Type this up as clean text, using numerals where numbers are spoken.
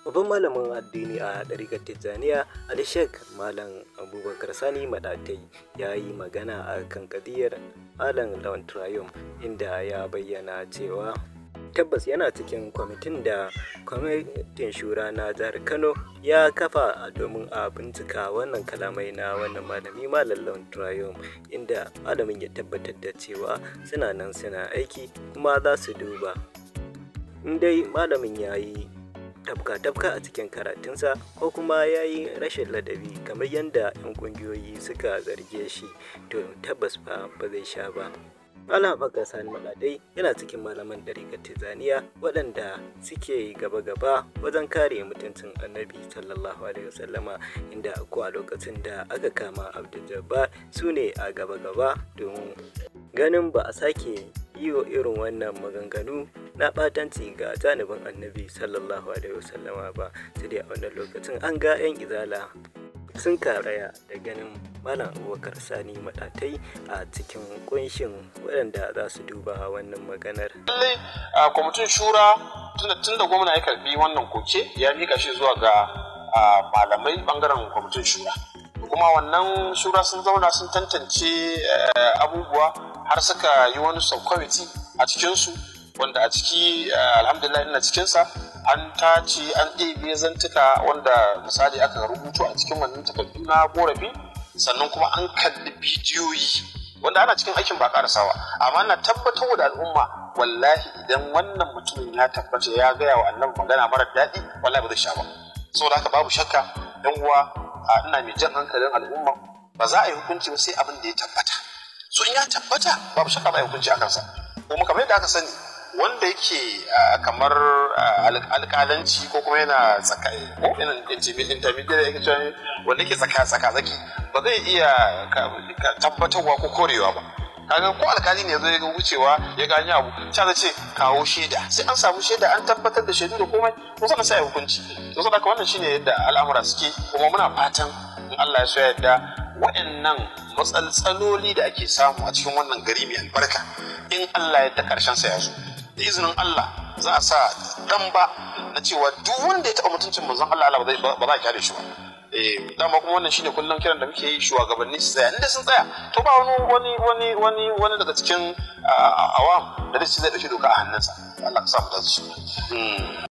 Babban malamin addini a ɗarikar Tijjaniya Alshek Malam Abubakar Sani Maɗatai ya yi magana a kan ƙadiyar Malam Lawan Turayum, inda ya bayyana cewa tabbas yana cikin kwamitin da kwamitin shura na jihar Kano ya kafa domin a bincika wannan kalamai na wannan malami Malam Lawan Turayum, inda malamin ya tabbatar da cewa suna nan suna aiki kuma za su duba in dai malamin ya yi tafka a cikin karatunsa ko kuma ya yi rashin ladabi kamar yadda 'yan ƙungiyoyi suka zarge shi, to tabbas ba zai sha ba. Malam Abubakar Sani Maɗatai yana cikin malaman ɗarikar Tijjaniya waɗanda suke gaba-gaba wajen kare mutuncin Annabi sallallahu alaihi wasallama, inda ko a lokacin da aka kama Abdul Jabbar su ne a gaba-gaba domin ganin ba a sake yi wa irin wannan maganganu na ɓatanci ga janibin Annabi sallallahu alaihi wasallama ba. Sai dai a wannan lokacin an ga 'yan izala sun karaya da ganin Malam Abubakar Sani Maɗatai a cikin kunshin waɗanda za su duba wannan maganar. Lallai a kwamitin shura tun da gwamna ya karbi wannan koke ya mika shi zuwa ga malamai bangaren kwamitin shura, kuma wannan shura sun zauna sun tantance abubuwa har suka yi wani subcommittee a cikinsu, wanda a ciki alhamdulillah ina cikinsa, an tace an ɗebe zantuka wanda misali aka rubuto a cikin wannan takardu na korafi, sannan kuma an kalli bidiyoyi wanda ana cikin aikin ba karasawa, amma na tabbatar da al'umma wallahi idan wannan mutumin ya tabbata ya gaya wa annabi magana mara daɗi wallahi ba zai sha ba. Saboda haka babu shakka yan uwa, ina mai jan hankalin al'umma, ba za a yi hukunci ba sai abin da ya tabbata. So in ya tabbata babu shakka za a yi hukunci a kansa. Kuma kamar yadda aka sani wanda yake kamar alƙalanci ko kuma yana intermediate yake cewa wanda yake tsaka-tsaki ba zai iya tabbatarwa ko korewa ba. Kaga ko alƙali ne zai ga wucewa ya gani abu ta ce kawo shaida, sai an samu shaida an tabbatar da shaidu da komai ko sannan sai a hukunci. To saboda haka wannan shine yadda al'amura suke, kuma muna fatan in Allah ya so yadda wa'annan matsaloli da ake samu a cikin wannan gari mai albarka in Allah ya da karshen sa ya zo da izinin Allah za a sa dan ba na cewa duk wanda ya taɓa mutuncin manzon Allah ba za a kyale shi ba. Dama kuma wannan shine kullum kiran da muke yi shugabanni su tsaya, inda sun tsaya to ba wani daga cikin awam da zai dauki doka a hannunsa. Allah ka sa mu dace.